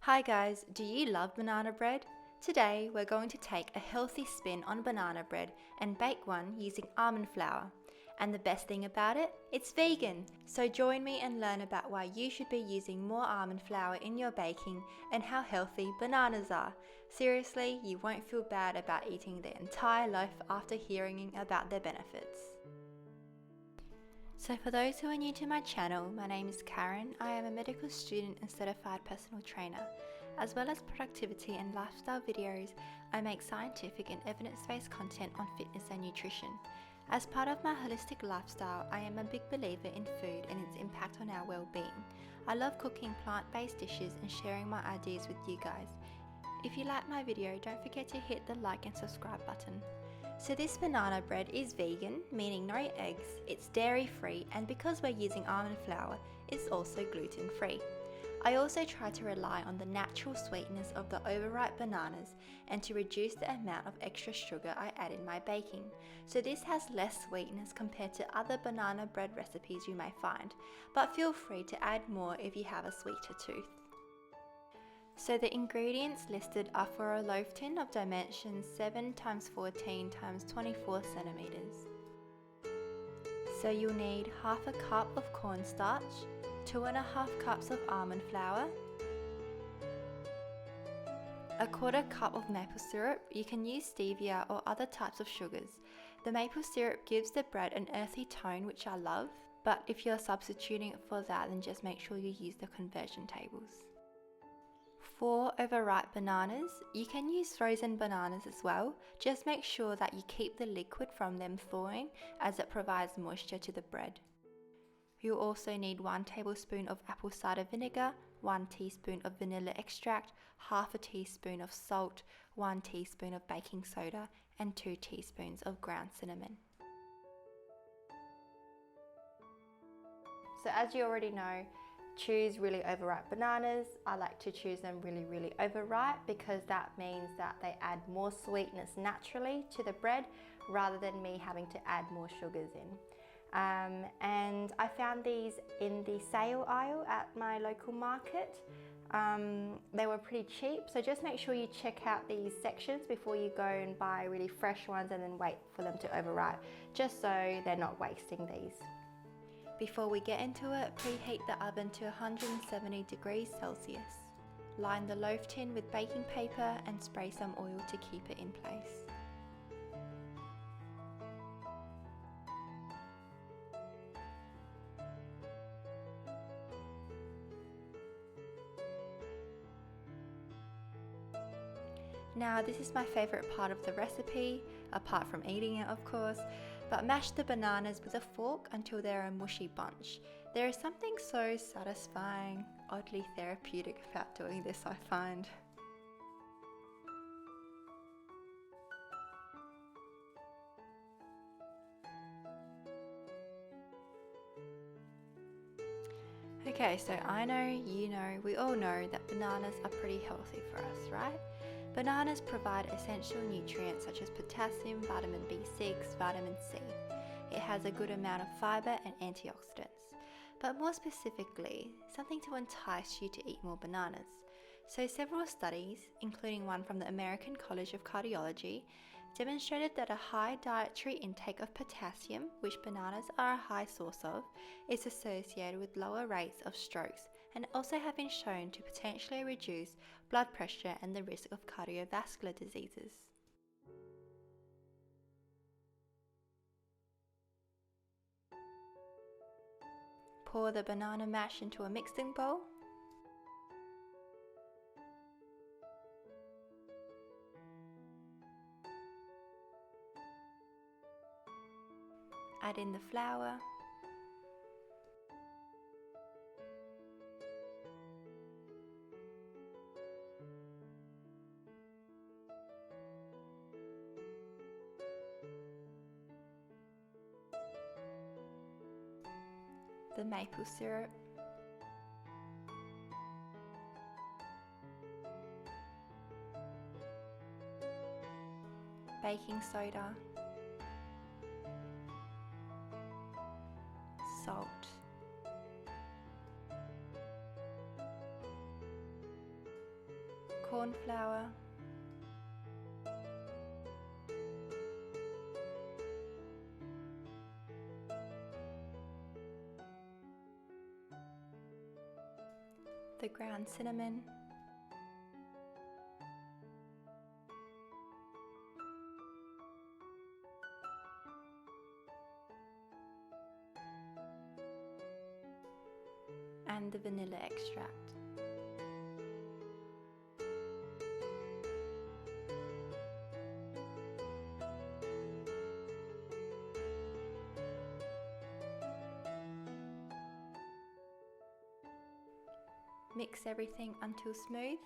Hi guys, do you love banana bread? Today we're going to take a healthy spin on banana bread and bake one using almond flour. And the best thing about it, it's vegan. So join me and learn about why you should be using more almond flour in your baking and how healthy bananas are. Seriously, you won't feel bad about eating the entire loaf after hearing about their benefits. So for those who are new to my channel, my name is Karen. I am a medical student and certified personal trainer. As well as productivity and lifestyle videos, I make scientific and evidence-based content on fitness and nutrition. As part of my holistic lifestyle, I am a big believer in food and its impact on our well-being. I love cooking plant-based dishes and sharing my ideas with you guys. If you like my video, don't forget to hit the like and subscribe button. So this banana bread is vegan, meaning no eggs, it's dairy free, and because we're using almond flour, it's also gluten free. I also try to rely on the natural sweetness of the overripe bananas and to reduce the amount of extra sugar I add in my baking. So this has less sweetness compared to other banana bread recipes you may find, but feel free to add more if you have a sweeter tooth. So the ingredients listed are for a loaf tin of dimensions 7 x 14 x 24 centimeters. So you'll need half a cup of cornstarch, 2.5 cups of almond flour, a quarter cup of maple syrup. You can use stevia or other types of sugars. The maple syrup gives the bread an earthy tone, which I love, but if you're substituting it for that, then just make sure you use the conversion tables. 4 overripe bananas. You can use frozen bananas as well. Just make sure that you keep the liquid from them thawing, as it provides moisture to the bread. You'll also need 1 tablespoon of apple cider vinegar, 1 teaspoon of vanilla extract, half a teaspoon of salt, 1 teaspoon of baking soda, and 2 teaspoons of ground cinnamon. So as you already know, choose really overripe bananas. I like to choose them really overripe because that means that they add more sweetness naturally to the bread rather than me having to add more sugars in. And I found these in the sale aisle at my local market. They were pretty cheap, so just make sure you check out these sections before you go and buy really fresh ones and then wait for them to overripe, just so they're not wasting these. Before we get into it, preheat the oven to 170 degrees Celsius. Line the loaf tin with baking paper and spray some oil to keep it in place. Now this is my favourite part of the recipe, apart from eating it of course, but mash the bananas with a fork until they're a mushy bunch. There is something so satisfying, oddly therapeutic about doing this, I find. Okay, so I know, you know, we all know that bananas are pretty healthy for us, right? Bananas provide essential nutrients such as potassium, vitamin B6, vitamin C. It has a good amount of fiber and antioxidants. But more specifically, something to entice you to eat more bananas. So several studies, including one from the American College of Cardiology, demonstrated that a high dietary intake of potassium, which bananas are a high source of, is associated with lower rates of strokes and also have been shown to potentially reduce blood pressure and the risk of cardiovascular diseases. Pour the banana mash into a mixing bowl. Add in the flour. The maple syrup. Baking soda. Salt. corn flour, the ground cinnamon, and the vanilla extract. Mix everything until smooth.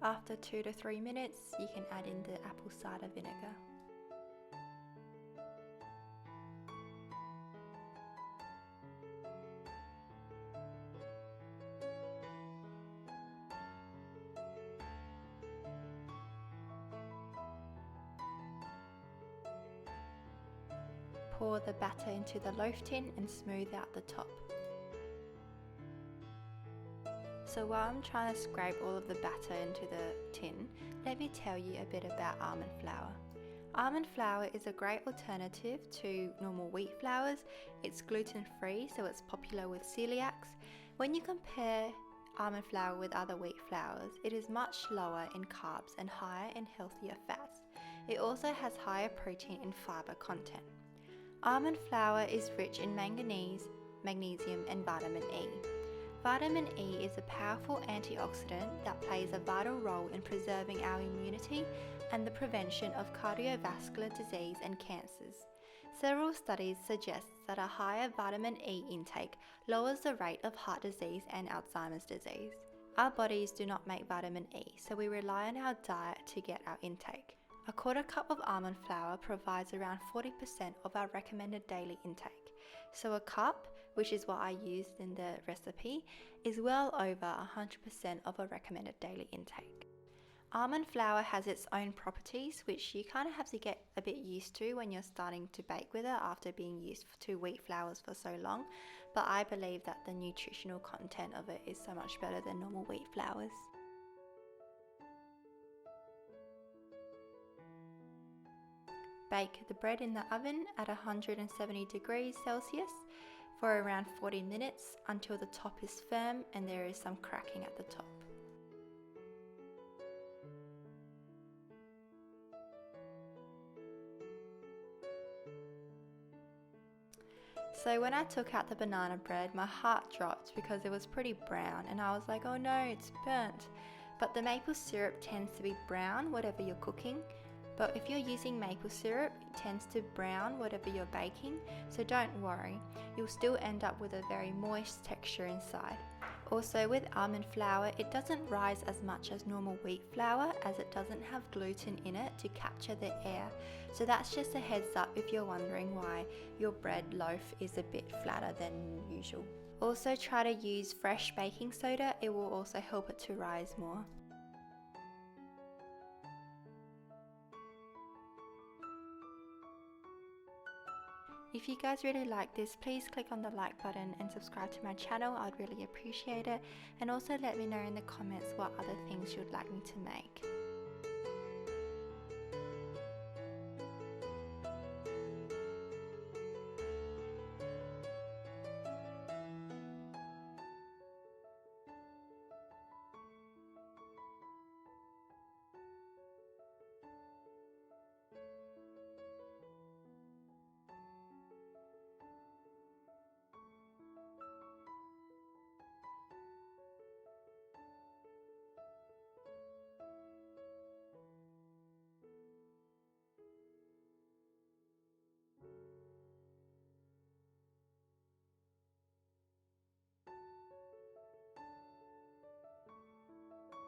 After 2 to 3 minutes, you can add in the apple cider vinegar. Pour the batter into the loaf tin and smooth out the top. So while I'm trying to scrape all of the batter into the tin, let me tell you a bit about almond flour. Almond flour is a great alternative to normal wheat flours. It's gluten-free, so it's popular with celiacs. When you compare almond flour with other wheat flours, it is much lower in carbs and higher in healthier fats. It also has higher protein and fiber content. Almond flour is rich in manganese, magnesium, and vitamin E. Vitamin E is a powerful antioxidant that plays a vital role in preserving our immunity and the prevention of cardiovascular disease and cancers. Several studies suggest that a higher vitamin E intake lowers the rate of heart disease and Alzheimer's disease. Our bodies do not make vitamin E, so we rely on our diet to get our intake. A quarter cup of almond flour provides around 40% of our recommended daily intake. So a cup, which is what I used in the recipe, is well over 100% of a recommended daily intake. Almond flour has its own properties, which you kind of have to get a bit used to when you're starting to bake with it after being used to wheat flours for so long, but I believe that the nutritional content of it is so much better than normal wheat flours. Bake the bread in the oven at 170 degrees Celsius for around 40 minutes until the top is firm and there is some cracking at the top. So when I took out the banana bread, my heart dropped because it was pretty brown and I was like, oh no, it's burnt. But the maple syrup tends to be brown whatever you're cooking. But if you're using maple syrup, it tends to brown whatever you're baking, so don't worry, you'll still end up with a very moist texture inside. Also with almond flour, it doesn't rise as much as normal wheat flour as it doesn't have gluten in it to capture the air. So that's just a heads up if you're wondering why your bread loaf is a bit flatter than usual. Also try to use fresh baking soda, it will also help it to rise more. If you guys really like this, please click on the like button and subscribe to my channel. I'd really appreciate it. And also let me know in the comments what other things you'd like me to make.